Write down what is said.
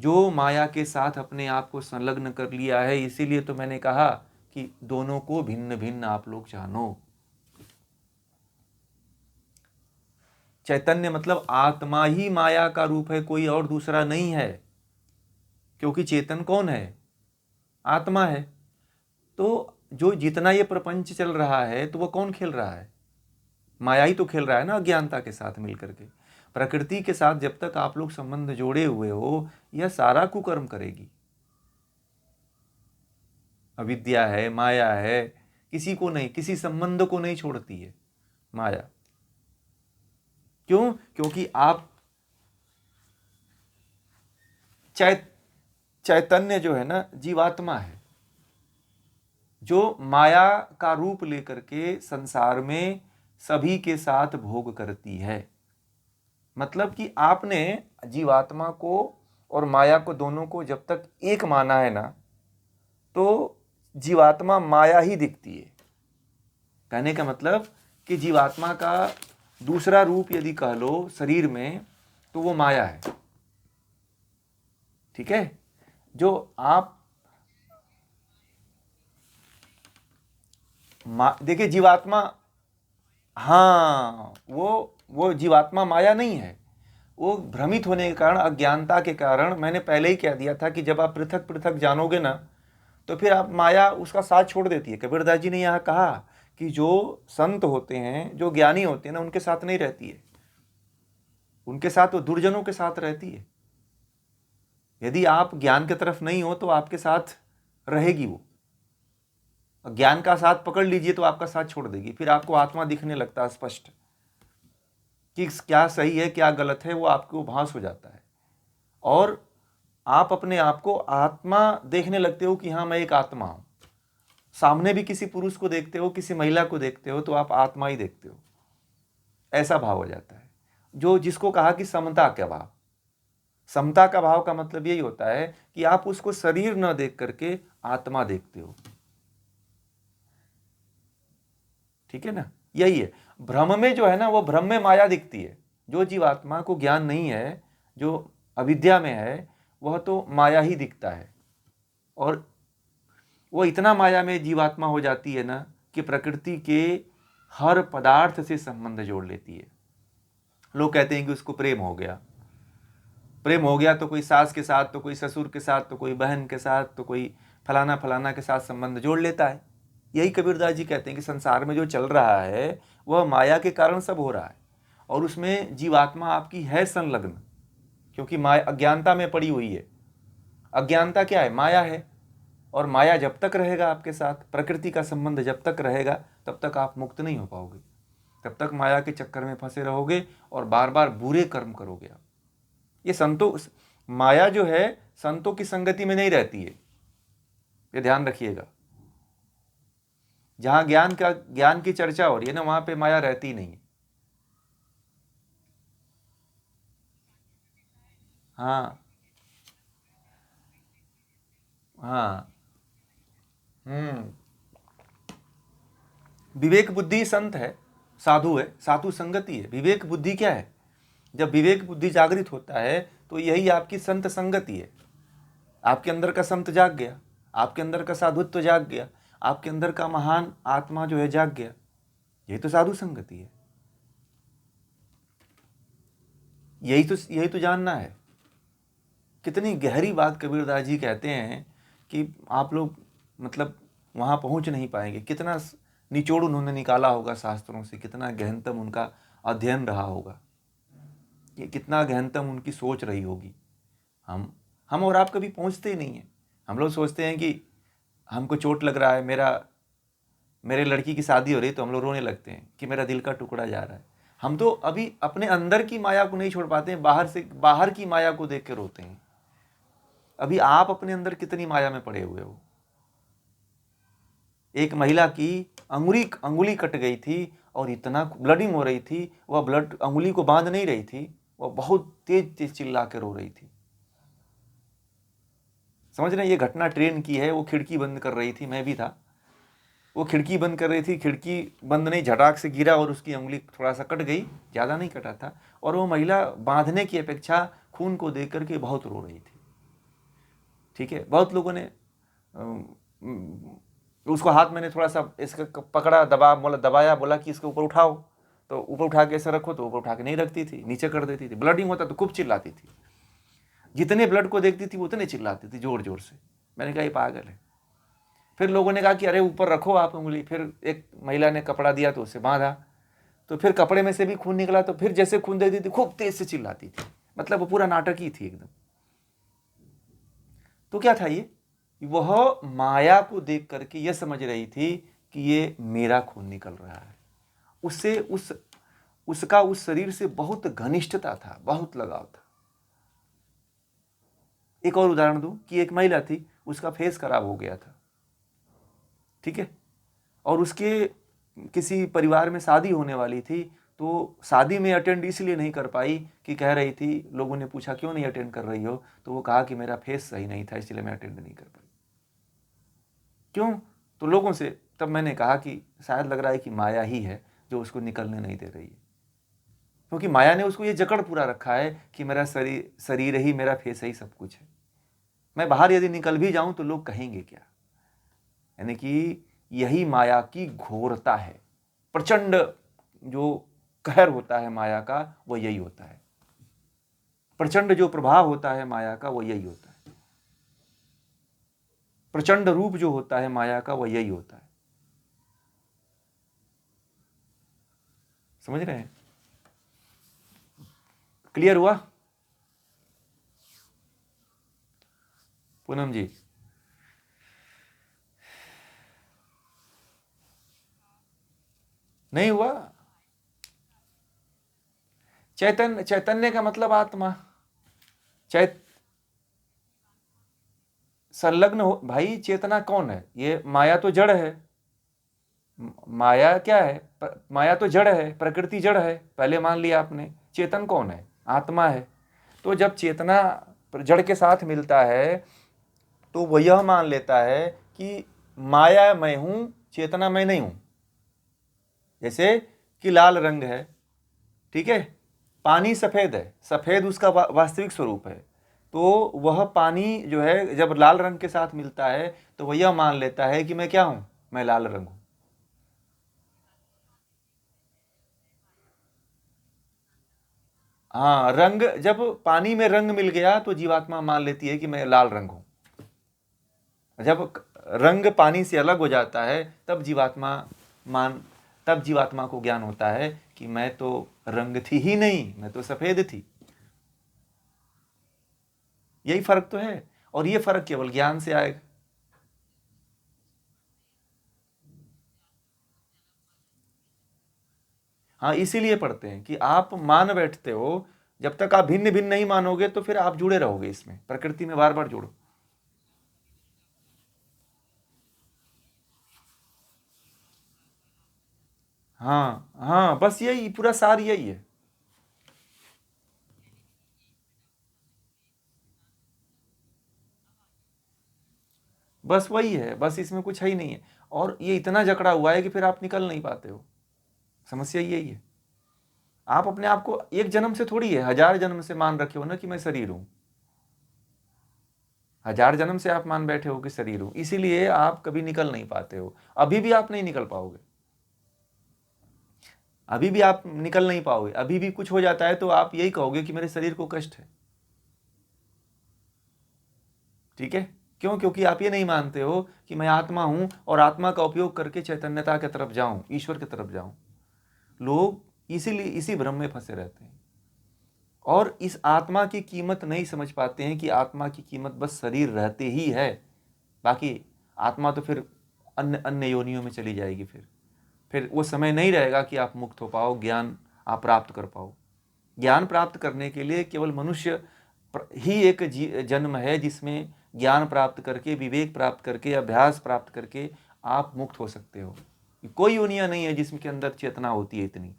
जो माया के साथ अपने आप को संलग्न कर लिया है। इसीलिए तो मैंने कहा कि दोनों को भिन्न भिन्न आप लोग जानो। चैतन्य मतलब आत्मा ही माया का रूप है, कोई और दूसरा नहीं है। क्योंकि चेतन कौन है? आत्मा है। तो जो जितना ये प्रपंच चल रहा है तो वो कौन खेल रहा है? माया ही तो खेल रहा है ना, अज्ञानता के साथ मिलकर के। प्रकृति के साथ जब तक आप लोग संबंध जोड़े हुए हो, यह सारा कुकर्म करेगी। अविद्या है, माया है, किसी को नहीं, किसी संबंध को नहीं छोड़ती है माया। क्यों? क्योंकि आप चैतन्य जो है ना, जीवात्मा है, जो माया का रूप लेकर के संसार में सभी के साथ भोग करती है। मतलब कि आपने जीवात्मा को और माया को, दोनों को जब तक एक माना है ना, तो जीवात्मा माया ही दिखती है। कहने का मतलब कि जीवात्मा का दूसरा रूप यदि कह लो शरीर में, तो वो माया है। ठीक है? जो आप देखिए जीवात्मा, हाँ, वो जीवात्मा माया नहीं है। वो भ्रमित होने के कारण, अज्ञानता के कारण, मैंने पहले ही कह दिया था कि जब आप पृथक पृथक जानोगे ना, तो फिर आप माया उसका साथ छोड़ देती है। कबीरदास जी ने यहाँ कहा कि जो संत होते हैं, जो ज्ञानी होते हैं ना, उनके साथ नहीं रहती है, उनके साथ वो दुर्जनों के साथ रहती है। यदि आप ज्ञान की तरफ नहीं हो तो आपके साथ रहेगी वो। ज्ञान का साथ पकड़ लीजिए तो आपका साथ छोड़ देगी। फिर आपको आत्मा दिखने लगता है स्पष्ट कि क्या सही है क्या गलत है, वो आपको भास हो जाता है। और आप अपने आप को आत्मा देखने लगते हो कि हाँ मैं एक आत्मा हूं। सामने भी किसी पुरुष को देखते हो, किसी महिला को देखते हो, तो आप आत्मा ही देखते हो, ऐसा भाव हो जाता है। जो जिसको कहा कि समता का भाव। समता का भाव का मतलब यही होता है कि आप उसको शरीर न देख करके आत्मा देखते हो। ठीक है ना? यही है भ्रम में जो है ना, वो भ्रम में माया दिखती है। जो जीवात्मा को ज्ञान नहीं है, जो अविद्या में है, वह तो माया ही दिखता है। और वो इतना माया में जीवात्मा हो जाती है ना कि प्रकृति के हर पदार्थ से संबंध जोड़ लेती है। लोग कहते हैं कि उसको प्रेम हो गया। प्रेम हो गया तो कोई सास के साथ, तो कोई ससुर के साथ, तो कोई बहन के साथ, तो कोई फलाना फलाना के साथ संबंध जोड़ लेता है। यही कबीरदास जी कहते हैं कि संसार में जो चल रहा है वह माया के कारण सब हो रहा है। और उसमें जीवात्मा आपकी है संलग्न, क्योंकि माया अज्ञानता में पड़ी हुई है। अज्ञानता क्या है? माया है। और माया जब तक रहेगा आपके साथ, प्रकृति का संबंध जब तक रहेगा, तब तक आप मुक्त नहीं हो पाओगे। तब तक माया के चक्कर में फंसे रहोगे और बार बार बुरे कर्म करोगे आप। ये संतों, माया जो है संतों की संगति में नहीं रहती है, ये ध्यान रखिएगा। जहां ज्ञान की चर्चा हो रही है ना, वहां पे माया रहती नहीं है। हाँ हाँ। हम्म। विवेक बुद्धि संत है, साधु है, साधु संगति है। विवेक बुद्धि क्या है? जब विवेक बुद्धि जागृत होता है तो यही आपकी संत संगति है। आपके अंदर का संत जाग गया, आपके अंदर का साधुत्व जाग गया, आपके अंदर का महान आत्मा जो है जाग गया। यही तो साधु संगति है। यही तो जानना है। कितनी गहरी बात कबीरदास जी कहते हैं कि आप लोग मतलब वहां पहुंच नहीं पाएंगे। कितना निचोड़ उन्होंने निकाला होगा शास्त्रों से, कितना गहनतम उनका अध्ययन रहा होगा, कि कितना गहनतम उनकी सोच रही होगी। हम और आप कभी पहुंचते ही नहीं है। हम लोग सोचते हैं कि हमको चोट लग रहा है, मेरे लड़की की शादी हो रही है, तो हम लोग रोने लगते हैं कि मेरा दिल का टुकड़ा जा रहा है। हम तो अभी अपने अंदर की माया को नहीं छोड़ पाते हैं, बाहर की माया को देख के रोते हैं। अभी आप अपने अंदर कितनी माया में पड़े हुए हो। एक महिला की अंगुली कट गई थी और इतना ब्लडिंग हो रही थी, वह ब्लड अंगुली को बांध नहीं रही थी, वह बहुत तेज तेज चिल्ला के रो रही थी। समझ रहे हैं? ये घटना ट्रेन की है। वो खिड़की बंद कर रही थी, मैं भी था। वो खिड़की बंद कर रही थी, खिड़की बंद नहीं, झटाक से गिरा और उसकी उंगली थोड़ा सा कट गई, ज़्यादा नहीं कटा था। और वो महिला बांधने की अपेक्षा खून को देख करके बहुत रो रही थी। ठीक है, बहुत लोगों ने उसको हाथ मैंने थोड़ा सा इसका पकड़ा, दबाया, बोला कि इसके ऊपर उठाओ, तो ऊपर उठा के ऐसे रखो, तो ऊपर उठा के नहीं रखती थी, नीचे कर देती थी। ब्लडिंग होता तो खूब चिल्लाती थी, जितने ब्लड को देखती थी उतने चिल्लाती थी जोर जोर से। मैंने कहा ये पागल है। फिर लोगों ने कहा कि अरे ऊपर रखो आप उंगली। फिर एक महिला ने कपड़ा दिया तो उसे बांधा, तो फिर कपड़े में से भी खून निकला, तो फिर जैसे खून देती थी खूब तेज से चिल्लाती थी। मतलब वो पूरा नाटक ही थी एकदम। तो क्या था ये, वह माया को देख करके यह समझ रही थी कि ये मेरा खून निकल रहा है। उससे उसका उस शरीर से बहुत घनिष्ठता था, बहुत लगाव था। एक और उदाहरण दूं कि एक महिला थी, उसका फेस खराब हो गया था, ठीक है, और उसके किसी परिवार में शादी होने वाली थी, तो शादी में अटेंड इसलिए नहीं कर पाई कि कह रही थी, लोगों ने पूछा क्यों नहीं अटेंड कर रही हो, तो वो कहा कि मेरा फेस सही नहीं था इसलिए मैं अटेंड नहीं कर पाई। क्यों? तो लोगों से तब मैंने कहा कि शायद लग रहा है कि माया ही है जो उसको निकलने नहीं दे रही है, क्योंकि माया ने उसको ये जकड़ पूरा रखा है कि मेरा शरीर ही, मेरा फेस ही सब कुछ है। मैं बाहर यदि निकल भी जाऊं तो लोग कहेंगे क्या। यानी कि यही माया की घोरता है, प्रचंड जो कहर होता है माया का, वो यही होता है। प्रचंड जो प्रभाव होता है माया का, वो यही होता है। प्रचंड रूप जो होता है माया का, वो यही होता है। समझ रहे हैं? क्लियर हुआ? पूनम जी, नहीं हुआ? चैतन्य का मतलब आत्मा, चैत संलग्न हो भाई। चेतना कौन है? ये माया तो जड़ है। माया क्या है? माया तो जड़ है, प्रकृति जड़ है, पहले मान लिया आपने। चेतन कौन है? आत्मा है। तो जब चेतना जड़ के साथ मिलता है तो वह यह मान लेता है कि माया मैं हूं, चेतना मैं नहीं हूं। जैसे कि लाल रंग है, ठीक है, पानी सफेद है, सफेद उसका वास्तविक स्वरूप है, तो वह पानी जो है जब लाल रंग के साथ मिलता है तो वह यह मान लेता है कि मैं क्या हूं, मैं लाल रंग हूं। हाँ, रंग जब पानी में रंग मिल गया तो जीवात्मा मान लेती है कि मैं लाल रंग हूं। जब रंग पानी से अलग हो जाता है तब मान जीवात्मा को ज्ञान होता है कि मैं तो रंग थी ही नहीं, मैं तो सफेद थी। यही फर्क तो है, और ये फर्क केवल ज्ञान से आएगा। हाँ, इसीलिए पढ़ते हैं कि आप मान बैठते हो। जब तक आप भिन्न भिन्न नहीं मानोगे तो फिर आप जुड़े रहोगे इसमें, प्रकृति में बार बार जुड़ो। हाँ हाँ, बस यही पूरा सार यही है। बस वही है, बस इसमें कुछ है ही नहीं है। और ये इतना जकड़ा हुआ है कि फिर आप निकल नहीं पाते हो। समस्या यही है। आप अपने आप को एक जन्म से थोड़ी है, 1000 जन्म से मान रखे हो ना कि मैं शरीर हूं। 1000 जन्म से आप मान बैठे हो कि शरीर हूं, इसीलिए आप कभी निकल नहीं पाते हो। अभी भी आप नहीं निकल पाओगे, अभी भी आप निकल नहीं पाओगे। अभी भी कुछ हो जाता है तो आप यही कहोगे कि मेरे शरीर को कष्ट है। ठीक है, क्यों? क्योंकि आप ये नहीं मानते हो कि मैं आत्मा हूं और आत्मा का उपयोग करके चैतन्यता की तरफ जाऊं, ईश्वर की तरफ जाऊं। लोग इसीलिए इसी भ्रम में फंसे रहते हैं और इस आत्मा की कीमत नहीं समझ पाते हैं कि आत्मा की कीमत बस शरीर रहते ही है। बाकी आत्मा तो फिर अन्य अन्य योनियों में चली जाएगी। फिर वो समय नहीं रहेगा कि आप मुक्त हो पाओ, ज्ञान आप प्राप्त कर पाओ। ज्ञान प्राप्त करने के लिए केवल मनुष्य ही एक जन्म है जिसमें ज्ञान प्राप्त करके, विवेक प्राप्त करके, अभ्यास प्राप्त करके आप मुक्त हो सकते हो। कोई योनियां नहीं है जिसके अंदर चेतना होती है इतनी।